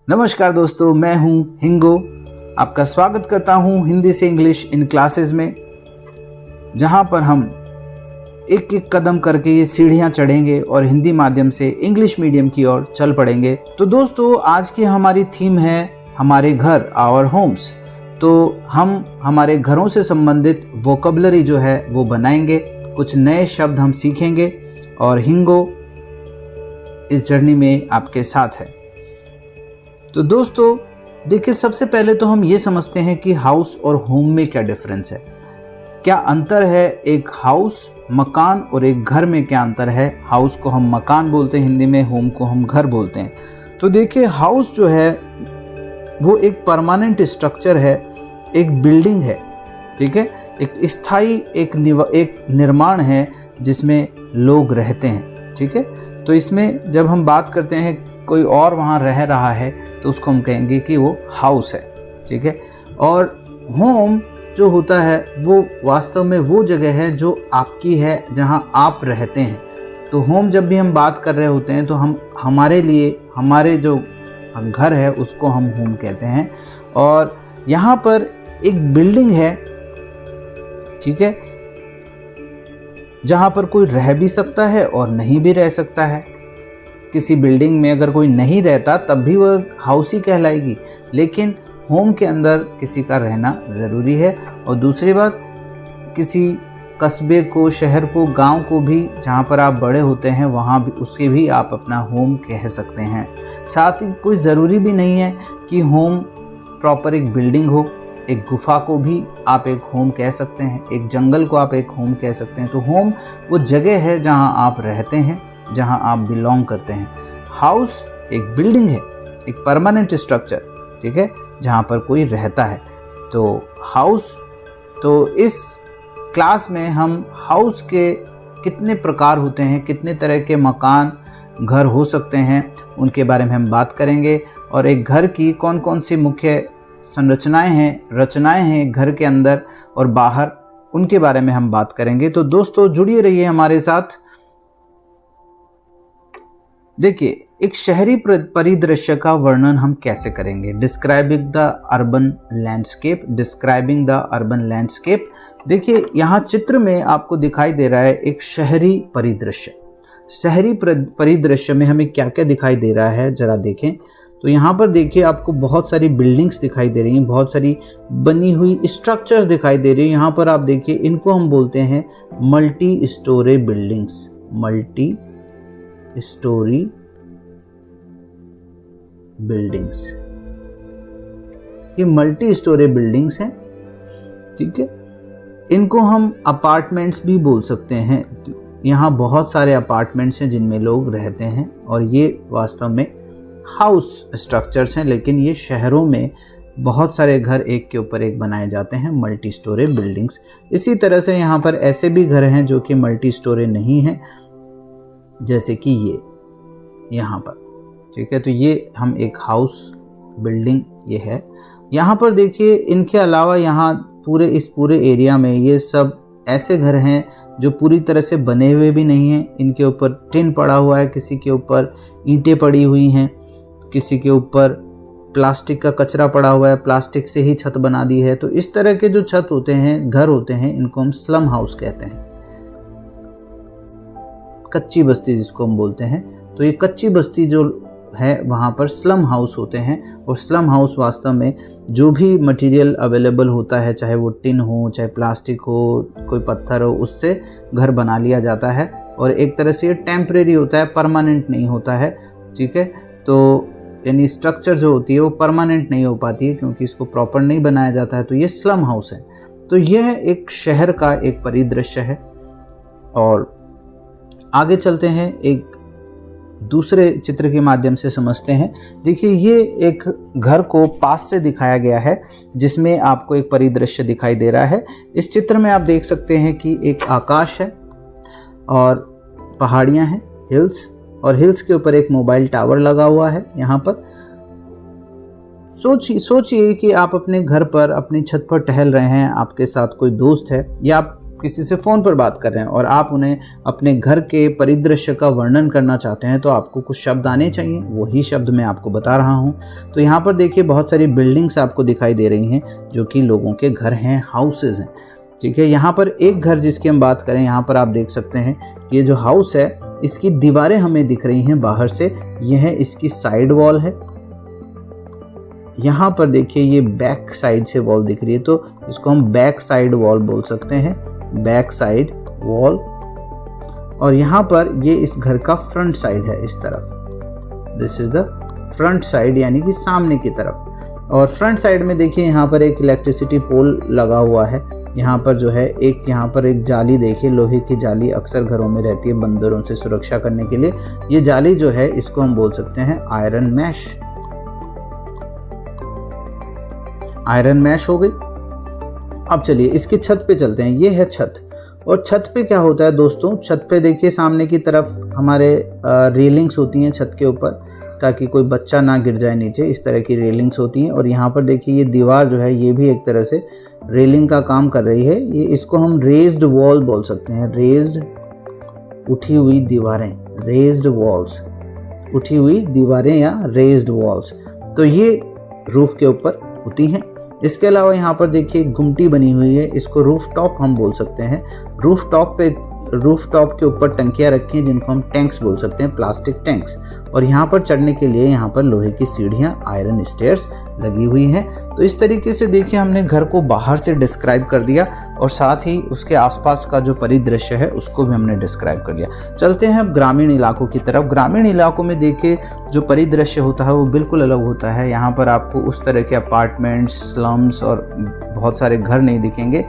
नमस्कार दोस्तों, मैं हूं हिंगो। आपका स्वागत करता हूं हिंदी से इंग्लिश इन क्लासेस में, जहां पर हम एक एक कदम करके ये सीढ़ियां चढ़ेंगे और हिंदी माध्यम से इंग्लिश मीडियम की ओर चल पड़ेंगे। तो दोस्तों, आज की हमारी थीम है हमारे घर, आवर होम्स। तो हम हमारे घरों से संबंधित वोकैबुलरी जो है वो बनाएंगे, कुछ नए शब्द हम सीखेंगे और हिंगो इस जर्नी में आपके साथ है। तो दोस्तों देखिए, सबसे पहले तो हम ये समझते हैं कि हाउस और होम में क्या डिफरेंस है, क्या अंतर है। एक हाउस मकान और एक घर में क्या अंतर है। हाउस को हम मकान बोलते हैं हिंदी में, होम को हम घर बोलते हैं। तो देखिए, हाउस जो है वो एक परमानेंट स्ट्रक्चर है, एक बिल्डिंग है, ठीक है, एक स्थायी एक निर्माण है जिसमें लोग रहते हैं, ठीक है। तो इसमें जब हम बात करते हैं कोई और वहाँ रह रहा है तो उसको हम कहेंगे कि वो हाउस है, ठीक है। और होम जो होता है वो वास्तव में वो जगह है जो आपकी है, जहाँ आप रहते हैं। तो होम जब भी हम बात कर रहे होते हैं तो हम हमारे लिए हमारे जो घर है उसको हम होम कहते हैं। और यहाँ पर एक बिल्डिंग है, ठीक है, जहाँ पर कोई रह भी सकता है और नहीं भी रह सकता है। किसी बिल्डिंग में अगर कोई नहीं रहता तब भी वह हाउस ही कहलाएगी, लेकिन होम के अंदर किसी का रहना ज़रूरी है। और दूसरी बात, किसी कस्बे को, शहर को, गांव को भी जहां पर आप बड़े होते हैं वहां भी उसके भी आप अपना होम कह सकते हैं। साथ ही कोई ज़रूरी भी नहीं है कि होम प्रॉपर एक बिल्डिंग हो। एक गुफा को भी आप एक होम कह सकते हैं, एक जंगल को आप एक होम कह सकते हैं। तो होम वो जगह है जहां आप रहते हैं, जहां आप बिलोंग करते हैं। हाउस एक बिल्डिंग है, एक परमानेंट स्ट्रक्चर, ठीक है, जहां पर कोई रहता है। तो हाउस, तो इस क्लास में हम हाउस के कितने प्रकार होते हैं, कितने तरह के मकान घर हो सकते हैं, उनके बारे में हम बात करेंगे। और एक घर की कौन कौन सी मुख्य संरचनाएं हैं, रचनाएं हैं घर के अंदर और बाहर, उनके बारे में हम बात करेंगे। तो दोस्तों जुड़िए रहिए हमारे साथ। देखिए, एक शहरी परिदृश्य का वर्णन हम कैसे करेंगे। Describing the urban landscape, describing the urban landscape. देखिए, यहाँ चित्र में आपको दिखाई दे रहा है एक शहरी परिदृश्य। शहरी परिदृश्य में हमें क्या क्या दिखाई दे रहा है, जरा देखें। तो यहाँ पर देखिए, आपको बहुत सारी बिल्डिंग्स दिखाई दे रही हैं, बहुत सारी बनी हुई स्ट्रक्चर दिखाई दे रही है। यहाँ पर आप देखिए, इनको हम बोलते हैं multi storey buildings. Multi storey buildings, ये मल्टी स्टोरी बिल्डिंग्स हैं, ठीक है। इनको हम अपार्टमेंट्स भी बोल सकते हैं। यहाँ बहुत सारे अपार्टमेंट्स हैं जिनमें लोग रहते हैं और ये वास्तव में हाउस स्ट्रक्चर्स हैं, लेकिन ये शहरों में बहुत सारे घर एक के ऊपर एक बनाए जाते हैं, मल्टी स्टोरी बिल्डिंग्स। इसी तरह से यहाँ पर ऐसे भी घर हैं जो कि मल्टी स्टोरी नहीं हैं, जैसे कि ये यहाँ पर, ठीक है। तो ये हम एक हाउस बिल्डिंग ये है। यहाँ पर देखिए, इनके अलावा यहाँ इस पूरे एरिया में ये सब ऐसे घर हैं जो पूरी तरह से बने हुए भी नहीं हैं। इनके ऊपर टिन पड़ा हुआ है, किसी के ऊपर ईंटें पड़ी हुई हैं, किसी के ऊपर प्लास्टिक का कचरा पड़ा हुआ है, प्लास्टिक से ही छत बना दी है। तो इस तरह के जो छत होते हैं, घर होते हैं, इनको हम स्लम हाउस कहते हैं, कच्ची बस्ती जिसको हम बोलते हैं। तो ये कच्ची बस्ती जो है वहाँ पर स्लम हाउस होते हैं। और स्लम हाउस वास्तव में जो भी मटेरियल अवेलेबल होता है, चाहे वो टिन हो, चाहे प्लास्टिक हो, कोई पत्थर हो, उससे घर बना लिया जाता है। और एक तरह से ये टेम्परेरी होता है, परमानेंट नहीं होता है, ठीक है। तो यानी स्ट्रक्चर जो होती है वो परमानेंट नहीं हो पाती है क्योंकि इसको प्रॉपर नहीं बनाया जाता है। तो ये स्लम हाउस है। तो यह एक शहर का एक परिदृश्य है। और आगे चलते हैं, एक दूसरे चित्र के माध्यम से समझते हैं। देखिए, ये एक घर को पास से दिखाया गया है जिसमें आपको एक परिदृश्य दिखाई दे रहा है। इस चित्र में आप देख सकते हैं कि एक आकाश है और पहाड़ियाँ हैं, हिल्स, और हिल्स के ऊपर एक मोबाइल टावर लगा हुआ है। यहाँ पर सोचिए कि आप अपने घर पर, अपनी छत पर टहल रहे हैं, आपके साथ कोई दोस्त है, या आप किसी से फ़ोन पर बात कर रहे हैं और आप उन्हें अपने घर के परिदृश्य का वर्णन करना चाहते हैं तो आपको कुछ शब्द आने चाहिए, वही शब्द मैं आपको बता रहा हूँ। तो यहाँ पर देखिए बहुत सारी बिल्डिंग्स आपको दिखाई दे रही हैं जो कि लोगों के घर हैं, हाउसेज हैं, ठीक है। यहाँ पर एक घर जिसकी हम बात करें, यहाँ पर आप देख सकते हैं ये जो हाउस है इसकी दीवारें हमें दिख रही हैं बाहर से, यह है इसकी साइड वॉल है। यहाँ पर देखिए ये बैक साइड से वॉल दिख रही है तो इसको हम बैक साइड वॉल बोल सकते हैं, बैक साइड वॉल। और यहाँ पर ये इस घर का फ्रंट साइड है, इस तरफ, this is the front side यानी कि सामने की तरफ। और फ्रंट साइड में देखिए यहाँ पर एक इलेक्ट्रिसिटी पोल लगा हुआ है, यहाँ पर जो है यहाँ पर एक जाली देखिए, लोहे की जाली अक्सर घरों में रहती है बंदरों से सुरक्षा करने के लिए। ये जाली जो है इसको हम बोल सकते हैं आयरन मैश, आयरन मैश हो गई। अब चलिए इसकी छत पे चलते हैं, ये है छत। और छत पे क्या होता है दोस्तों, छत पे देखिए सामने की तरफ हमारे रेलिंग्स होती हैं छत के ऊपर, ताकि कोई बच्चा ना गिर जाए नीचे, इस तरह की रेलिंग्स होती हैं। और यहाँ पर देखिए ये दीवार जो है ये भी एक तरह से रेलिंग का काम कर रही है, ये इसको हम रेज्ड वॉल बोल सकते हैं, रेज्ड, उठी हुई दीवारें, रेज्ड वॉल्स, उठी हुई दीवारें या रेज्ड वॉल्स। तो ये रूफ के ऊपर होती हैं। इसके अलावा यहाँ पर देखिए एक गुमटी बनी हुई है, इसको रूफ टॉप हम बोल सकते हैं। रूफ टॉप के ऊपर टंकियाँ रखी हैं जिनको हम टैंक्स बोल सकते हैं, प्लास्टिक टैंक्स। और यहाँ पर चढ़ने के लिए यहाँ पर लोहे की सीढ़ियाँ, आयरन स्टेयर्स लगी हुई हैं। तो इस तरीके से देखिए हमने घर को बाहर से डिस्क्राइब कर दिया और साथ ही उसके आसपास का जो परिदृश्य है उसको भी हमने डिस्क्राइब कर दिया। चलते हैं अब ग्रामीण इलाकों की तरफ। ग्रामीण इलाकों में देखिए जो परिदृश्य होता है वो बिल्कुल अलग होता है। यहाँ पर आपको उस तरह के अपार्टमेंट्स, स्लम्स और बहुत सारे घर नहीं दिखेंगे,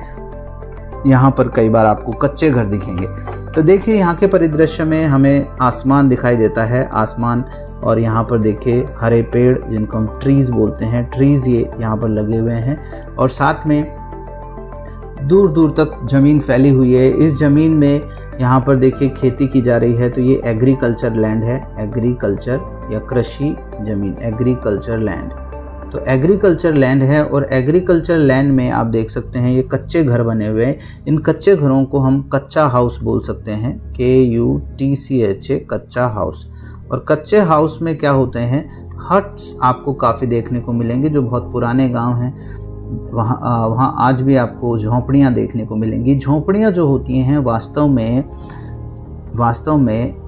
यहाँ पर कई बार आपको कच्चे घर दिखेंगे। तो देखिए यहाँ के परिदृश्य में हमें आसमान दिखाई देता है, आसमान, और यहाँ पर देखिए हरे पेड़ जिनको हम ट्रीज़ बोलते हैं, ट्रीज़ ये यहाँ पर लगे हुए हैं। और साथ में दूर दूर तक ज़मीन फैली हुई है। इस ज़मीन में यहाँ पर देखिए खेती की जा रही है, तो ये एग्रीकल्चर लैंड है, एग्रीकल्चर या कृषि ज़मीन, एग्रीकल्चर लैंड। तो एग्रीकल्चर लैंड है और एग्रीकल्चर लैंड में आप देख सकते हैं ये कच्चे घर बने हुए हैं। इन कच्चे घरों को हम कच्चा हाउस बोल सकते हैं, KUTCHA, कच्चा हाउस। और कच्चे हाउस में क्या होते हैं, हट्स आपको काफ़ी देखने को मिलेंगे जो बहुत पुराने गांव हैं, वहाँ आज भी आपको झोंपड़ियाँ देखने को मिलेंगी। झोंपड़ियाँ जो होती हैं वास्तव में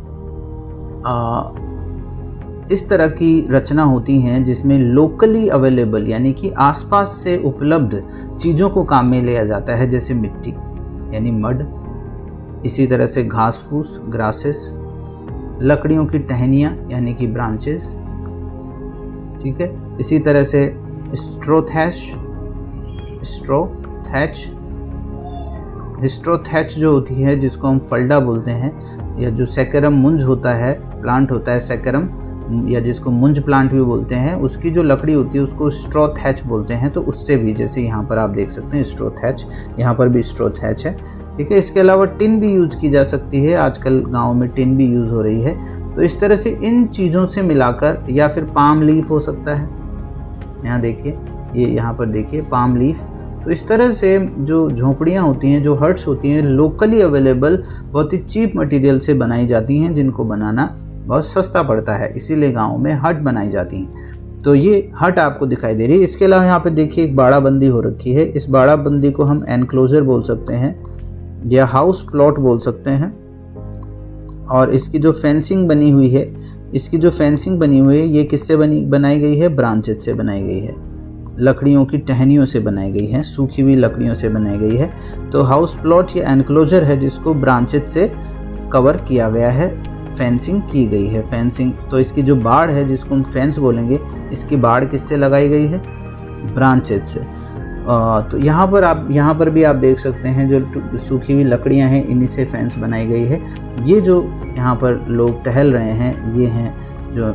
इस तरह की रचना होती हैं जिसमें लोकली अवेलेबल यानी कि आसपास से उपलब्ध चीज़ों को काम में लिया जाता है, जैसे मिट्टी यानी मड, इसी तरह से घास फूस, ग्रासेस, लकड़ियों की टहनियाँ यानी कि ब्रांचेस, ठीक है, इसी तरह से स्ट्रो थैच जो होती है जिसको हम फल्डा बोलते हैं, या जो सेकरम मुंज होता है, प्लांट होता है सेकरम, या जिसको मुंज प्लांट भी बोलते हैं, उसकी जो लकड़ी होती है उसको स्ट्रॉ थैच बोलते हैं। तो उससे भी, जैसे यहाँ पर आप देख सकते हैं स्ट्रॉ थैच, यहाँ पर भी स्ट्रॉ थैच है, ठीक है। इसके अलावा टिन भी यूज की जा सकती है, आजकल गाँव में टिन भी यूज़ हो रही है। तो इस तरह से इन चीज़ों से मिलाकर, या फिर पाम लीफ हो सकता है, यहाँ देखिए, ये यहाँ पर देखिए पाम लीफ। तो इस तरह से जो झोंपड़ियाँ होती हैं, जो हट्स होती हैं, लोकली अवेलेबल बहुत ही चीप मटेरियल से बनाई जाती हैं, जिनको बनाना बहुत सस्ता पड़ता है, इसीलिए गाँव में हट बनाई जाती हैं। तो ये हट आपको दिखाई दे रही है। इसके अलावा यहाँ पे देखिए एक बाड़ाबंदी हो रखी है, इस बाड़ाबंदी को हम एनक्लोजर बोल सकते हैं या हाउस प्लॉट बोल सकते हैं। और इसकी जो फेंसिंग बनी हुई है, ये किससे बनाई गई है, ब्रांचेज से बनाई गई है, लकड़ियों की टहनियों से बनाई गई है, सूखी हुई लकड़ियों से बनाई गई है। तो हाउस प्लॉट या एनक्लोजर है जिसको ब्रांचेज से कवर किया गया है, फेंसिंग की गई है, फेंसिंग। तो इसकी जो बाड़ है जिसको हम फेंस बोलेंगे, इसकी बाड़ किससे लगाई गई है, ब्रांचेज से। तो यहाँ पर भी आप देख सकते हैं जो सूखी हुई लकड़ियाँ हैं, इन्हीं से फेंस बनाई गई है। ये जो यहाँ पर लोग टहल रहे हैं, ये हैं जो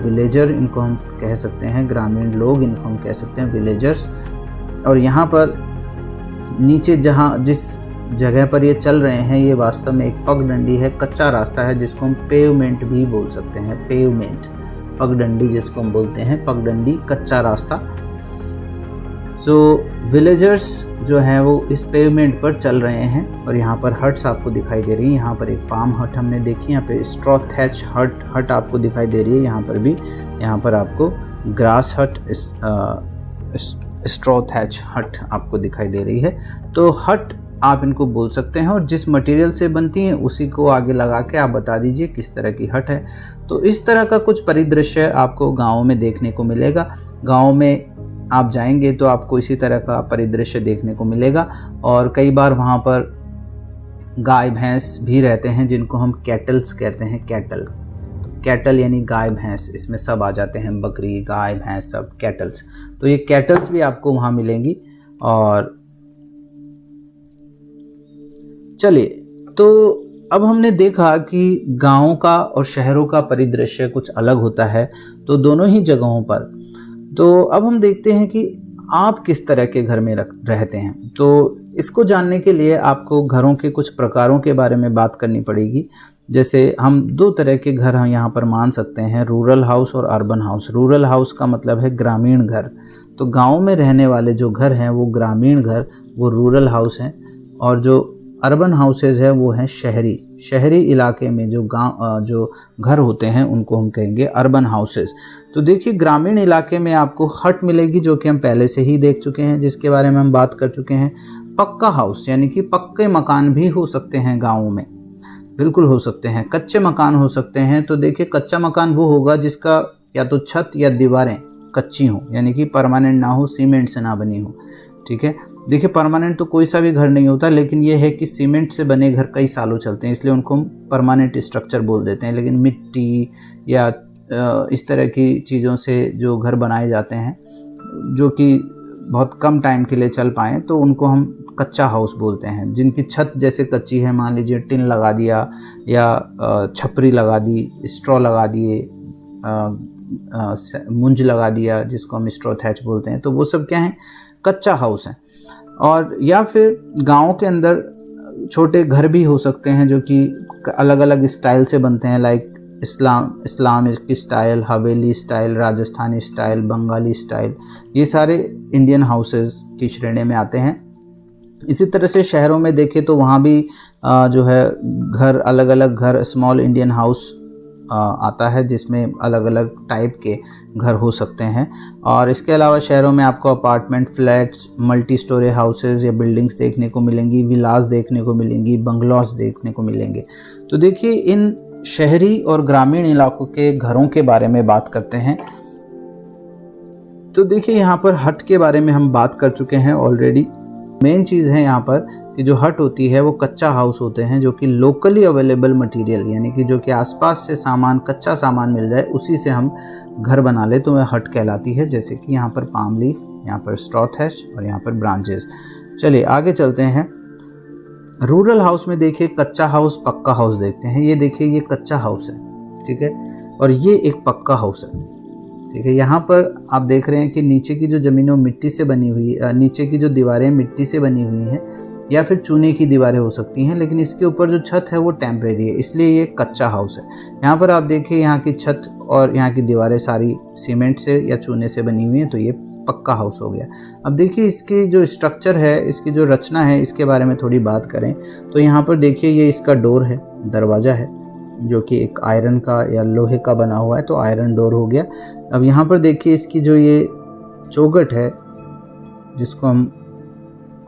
विलेजर, इनको हम कह सकते हैं, ग्रामीण लोग इनको हम कह सकते हैं विलेजर्स। और यहाँ पर नीचे जिस जगह पर ये चल रहे हैं, ये वास्तव में एक पगडंडी है, कच्चा रास्ता है जिसको हम पेवमेंट भी बोल सकते हैं, पेवमेंट, पगडंडी जिसको हम बोलते हैं, पगडंडी, कच्चा रास्ता। सो विलेजर्स जो हैं वो इस पेवमेंट पर चल रहे हैं और यहाँ पर हट्स आपको दिखाई दे रही हैं। यहाँ पर एक पाम हट हमने देखी, यहाँ पे स्ट्रॉ थैच हट आपको दिखाई दे रही है। यहाँ पर भी, यहाँ पर आपको ग्रास हट, स्ट्रॉ थैच हट आपको दिखाई दे रही है। तो हट आप इनको बोल सकते हैं और जिस मटेरियल से बनती हैं उसी को आगे लगा के आप बता दीजिए किस तरह की हट है। तो इस तरह का कुछ परिदृश्य आपको गाँव में देखने को मिलेगा। गाँव में आप जाएंगे तो आपको इसी तरह का परिदृश्य देखने को मिलेगा और कई बार वहाँ पर गाय भैंस भी रहते हैं जिनको हम कैटल्स कहते हैं। कैटल यानी गाय भैंस, इसमें सब आ जाते हैं, बकरी, गाय, भैंस, सब कैटल्स। तो ये कैटल्स भी आपको वहाँ मिलेंगी। और चलिए, तो अब हमने देखा कि गाँव का और शहरों का परिदृश्य कुछ अलग होता है, तो दोनों ही जगहों पर। तो अब हम देखते हैं कि आप किस तरह के घर में रहते हैं। तो इसको जानने के लिए आपको घरों के कुछ प्रकारों के बारे में बात करनी पड़ेगी। जैसे हम दो तरह के घर हम यहाँ पर मान सकते हैं, रूरल हाउस और अर्बन हाउस। रूरल हाउस का मतलब है ग्रामीण घर। तो गांव में रहने वाले जो घर हैं वो ग्रामीण घर, वो रूरल हाउस हैं। और जो अर्बन हाउसेज है वो हैं शहरी इलाके में जो जो घर होते हैं उनको हम कहेंगे अर्बन हाउसेज। तो देखिए, ग्रामीण इलाके में आपको हट मिलेगी जो कि हम पहले से ही देख चुके हैं, जिसके बारे में हम बात कर चुके हैं। पक्का हाउस यानी कि पक्के मकान भी हो सकते हैं गाँव में, बिल्कुल हो सकते हैं। कच्चे मकान हो सकते हैं। तो देखिए, कच्चा मकान वो होगा जिसका या तो छत या दीवारें कच्ची हों, यानी कि परमानेंट ना हो, सीमेंट से ना बनी हो। ठीक है, देखिए परमानेंट तो कोई सा भी घर नहीं होता, लेकिन ये है कि सीमेंट से बने घर कई सालों चलते हैं, इसलिए उनको हम परमानेंट स्ट्रक्चर बोल देते हैं। लेकिन मिट्टी या इस तरह की चीज़ों से जो घर बनाए जाते हैं जो कि बहुत कम टाइम के लिए चल पाएँ, तो उनको हम कच्चा हाउस बोलते हैं। जिनकी छत जैसे कच्ची है, मान लीजिए टिन लगा दिया या छपरी लगा दी, स्ट्रॉ लगा दिए, मुंज लगा दिया, जिसको हम स्ट्रॉ थैच बोलते हैं, तो वो सब क्या है, कच्चा हाउस है। और या फिर गाँव के अंदर छोटे घर भी हो सकते हैं जो कि अलग अलग स्टाइल से बनते हैं, लाइक इस्लामिक स्टाइल, हवेली style, Rajasthani style, Bengali style. ये सारे इंडियन हाउसेस की श्रेणी में आते हैं। इसी तरह से शहरों में देखें तो वहाँ भी जो है घर, अलग अलग घर, स्मॉल इंडियन हाउस आता है, जिसमें अलग अलग टाइप के घर हो सकते हैं। और इसके अलावा शहरों में आपको apartment, flats, multi storey houses या बिल्डिंग्स देखने को मिलेंगी, विलास देखने को मिलेंगी, बंगलौज देखने को मिलेंगे। तो देखिए, इन शहरी और ग्रामीण इलाकों के घरों के बारे में बात करते हैं। तो देखिए, यहाँ पर हट के बारे में हम बात कर चुके हैं ऑलरेडी। मेन चीज़ है यहाँ पर कि जो हट होती है वो कच्चा हाउस होते हैं, जो कि लोकली अवेलेबल मटेरियल, यानी कि जो कि आसपास से सामान, कच्चा सामान मिल जाए, उसी से हम घर बना ले, तो वह हट कहलाती है। जैसे कि यहाँ पर पाम लीफ, यहाँ पर स्ट्रॉ थैच और यहाँ पर ब्रांचेस। चलिए आगे चलते हैं। रूरल हाउस में देखिए, कच्चा हाउस, पक्का हाउस देखते हैं। ये देखिए, ये कच्चा हाउस है, ठीक है, और ये एक पक्का हाउस है, ठीक है। यहाँ पर आप देख रहे हैं कि नीचे की जो ज़मीन है मिट्टी से बनी हुई, नीचे की जो दीवारें मिट्टी से बनी हुई हैं या फिर चूने की दीवारें हो सकती हैं, लेकिन इसके ऊपर जो छत है वो टेम्परेरी है, इसलिए ये कच्चा हाउस है। यहाँ पर आप देखिए, यहाँ की छत और यहाँ की दीवारें सारी सीमेंट से या चूने से बनी हुई हैं, तो ये पक्का हाउस हो गया। अब देखिए, इसकी जो स्ट्रक्चर है, इसकी जो रचना है, इसके बारे में थोड़ी बात करें तो यहाँ पर देखिए, ये इसका डोर है, दरवाज़ा है, जो कि एक आयरन का या लोहे का बना हुआ है, तो आयरन डोर हो गया। अब यहाँ पर देखिए, इसकी जो ये चौखट है, जिसको हम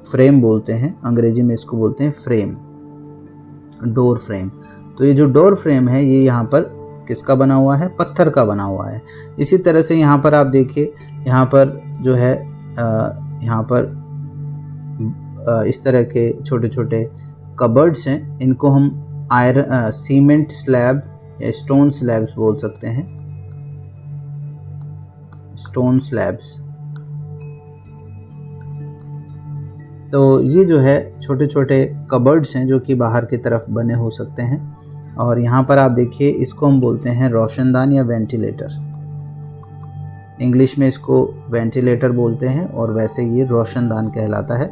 फ्रेम बोलते हैं, अंग्रेजी में इसको बोलते हैं फ्रेम, डोर फ्रेम। तो ये जो डोर फ्रेम है, ये यहाँ पर किसका बना हुआ है, पत्थर का बना हुआ है। इसी तरह से यहाँ पर आप देखिए, यहाँ पर जो है यहाँ पर इस तरह के छोटे छोटे कबर्ड्स हैं, इनको हम आयरन, सीमेंट स्लैब या स्टोन स्लैब्स बोल सकते हैं, स्टोन स्लैब्स। तो ये जो है छोटे छोटे कबर्ड्स हैं जो कि बाहर की तरफ बने हो सकते हैं। और यहाँ पर आप देखिए, इसको हम बोलते हैं रोशनदान या वेंटिलेटर। इंग्लिश में इसको वेंटिलेटर बोलते हैं और वैसे ये रोशनदान कहलाता है,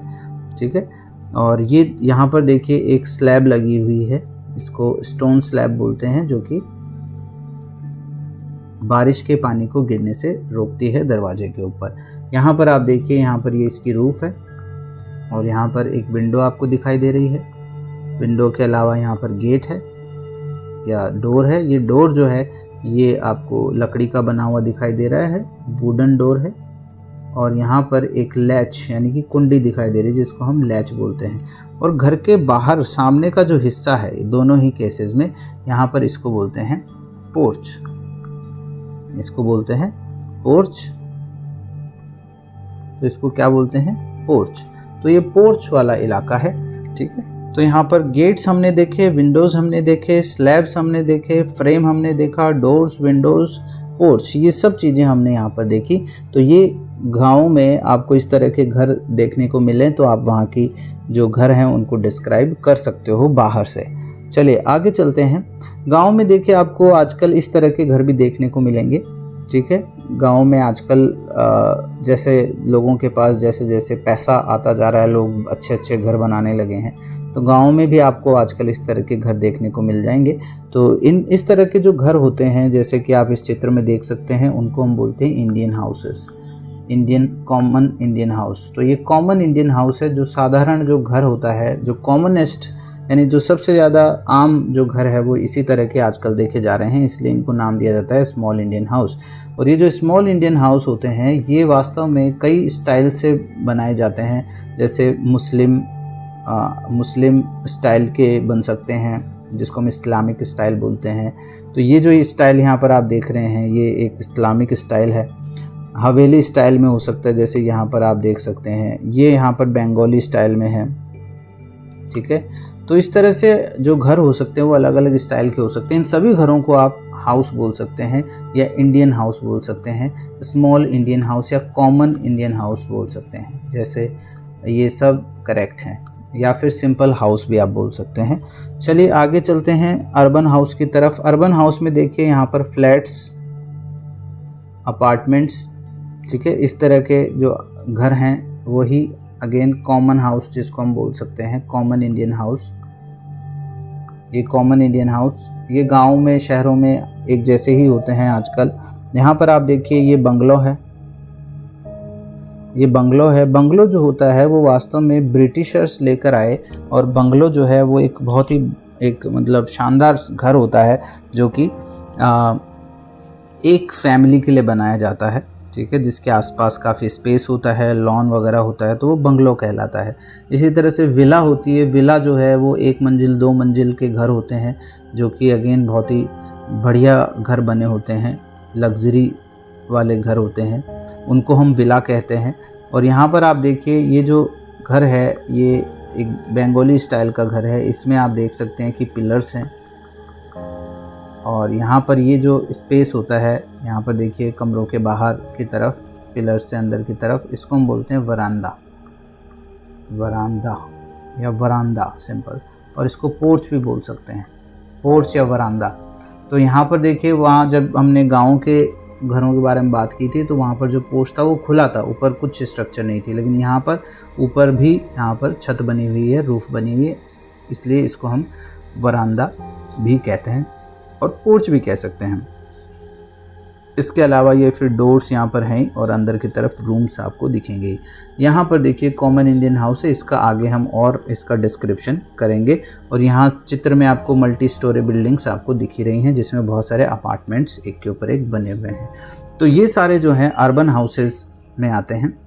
ठीक है। और ये यहाँ पर देखिए, एक स्लैब लगी हुई है, इसको स्टोन स्लैब बोलते हैं, जो कि बारिश के पानी को गिरने से रोकती है दरवाजे के ऊपर। यहाँ पर आप देखिए, यहाँ पर ये इसकी रूफ है और यहाँ पर एक विंडो आपको दिखाई दे रही है। विंडो के अलावा यहाँ पर गेट है या डोर है। ये डोर जो है ये आपको लकड़ी का बना हुआ दिखाई दे रहा है, वुडन डोर है। और यहाँ पर एक लैच यानी कि कुंडी दिखाई दे रही है जिसको हम लैच बोलते हैं। और घर के बाहर सामने का जो हिस्सा है दोनों ही केसेस में, यहाँ पर इसको बोलते हैं पोर्च। इसको बोलते हैं पोर्च। तो इसको क्या बोलते हैं? पोर्च। तो ये पोर्च वाला इलाका है, ठीक है। तो यहाँ पर गेट्स हमने देखे, विंडोज़ हमने देखे, स्लैब्स हमने देखे, फ्रेम हमने देखा, डोर्स, विंडोज़, पोर्च, ये सब चीज़ें हमने यहाँ पर देखी। तो ये गाँव में आपको इस तरह के घर देखने को मिले तो आप वहाँ की जो घर हैं उनको डिस्क्राइब कर सकते हो बाहर से। चलिए आगे चलते हैं। गांव में देखिए आपको आजकल इस तरह के घर भी देखने को मिलेंगे, ठीक है। गांव में आजकल जैसे लोगों के पास जैसे जैसे पैसा आता जा रहा है, लोग अच्छे अच्छे घर बनाने लगे हैं, तो गांव में भी आपको आजकल इस तरह के घर देखने को मिल जाएंगे। तो इस तरह के जो घर होते हैं, जैसे कि आप इस चित्र में देख सकते हैं, उनको हम बोलते हैं Indian houses, common Indian house. तो ये कॉमन इंडियन हाउस है, जो साधारण जो घर होता है, जो कॉमनेस्ट यानी जो सबसे ज़्यादा आम जो घर है वो इसी तरह के आजकल देखे जा रहे हैं, इसलिए इनको नाम दिया जाता है स्मॉल इंडियन हाउस। और ये जो स्मॉल इंडियन हाउस होते हैं ये वास्तव में कई स्टाइल से बनाए जाते हैं। जैसे मुस्लिम स्टाइल के बन सकते हैं, जिसको हम इस्लामिक स्टाइल बोलते हैं। तो ये जो स्टाइल यहाँ पर आप देख रहे हैं ये एक इस्लामिक स्टाइल है। हवेली स्टाइल में हो सकता है, जैसे यहाँ पर आप देख सकते हैं, ये यहाँ पर बंगाली स्टाइल में है, ठीक है। तो इस तरह से जो घर हो सकते हैं वो अलग अलग स्टाइल के हो सकते हैं। इन सभी घरों को आप हाउस बोल सकते हैं या इंडियन हाउस बोल सकते हैं, स्मॉल इंडियन हाउस या कॉमन इंडियन हाउस बोल सकते हैं, जैसे ये सब करेक्ट हैं। या फिर सिंपल हाउस भी आप बोल सकते हैं। चलिए आगे चलते हैं अर्बन हाउस की तरफ। अर्बन हाउस में देखिए यहाँ पर फ्लैट्स, अपार्टमेंट्स, ठीक है, इस तरह के जो घर हैं वही अगेन कॉमन हाउस जिसको हम बोल सकते हैं कॉमन इंडियन हाउस। ये कॉमन इंडियन हाउस ये गांव में शहरों में एक जैसे ही होते हैं आजकल। यहाँ पर आप देखिए ये बंगलो है, ये बंगलो है। बंगलो जो होता है वो वास्तव में ब्रिटिशर्स लेकर आए, और बंगलो जो है वो एक बहुत ही एक मतलब शानदार घर होता है जो कि एक फैमिली के लिए बनाया जाता है, ठीक है, जिसके आसपास काफ़ी स्पेस होता है, लॉन वगैरह होता है, तो वो बंगलो कहलाता है। इसी तरह से विला होती है। विला जो है वो 1 मंजिल 2 मंजिल के घर होते हैं, जो कि अगेन बहुत ही बढ़िया घर बने होते हैं, लग्जरी वाले घर होते हैं, उनको हम विला कहते हैं। और यहाँ पर आप देखिए ये जो घर है ये एक बंगाली स्टाइल का घर है। इसमें आप देख सकते हैं कि पिलर्स हैं, और यहाँ पर ये जो स्पेस होता है, यहाँ पर देखिए कमरों के बाहर की तरफ पिलर्स से अंदर की तरफ, इसको हम बोलते हैं वरांदा, वरांदा या वरांदा सिंपल। और इसको पोर्च भी बोल सकते हैं, पोर्च या वरांदा। तो यहाँ पर देखिए वहाँ जब हमने गाँव के घरों के बारे में बात की थी तो वहाँ पर जो पोर्च था वो खुला था, ऊपर कुछ स्ट्रक्चर नहीं थी, लेकिन यहाँ पर ऊपर भी यहाँ पर छत बनी हुई है, रूफ बनी हुई है, इसलिए इसको हम वरांदा भी कहते हैं और पोर्च भी कह सकते हैं। इसके अलावा ये फिर डोर्स यहाँ पर हैं और अंदर की तरफ रूम्स आपको दिखेंगे। यहाँ पर देखिए कॉमन इंडियन हाउस है, इसका आगे हम और इसका डिस्क्रिप्शन करेंगे। और यहाँ चित्र में आपको मल्टी स्टोरी बिल्डिंग्स आपको दिख ही रही हैं, जिसमें बहुत सारे अपार्टमेंट्स एक के ऊपर एक बने हुए हैं। तो ये सारे जो हैं अर्बन हाउसेस में आते हैं।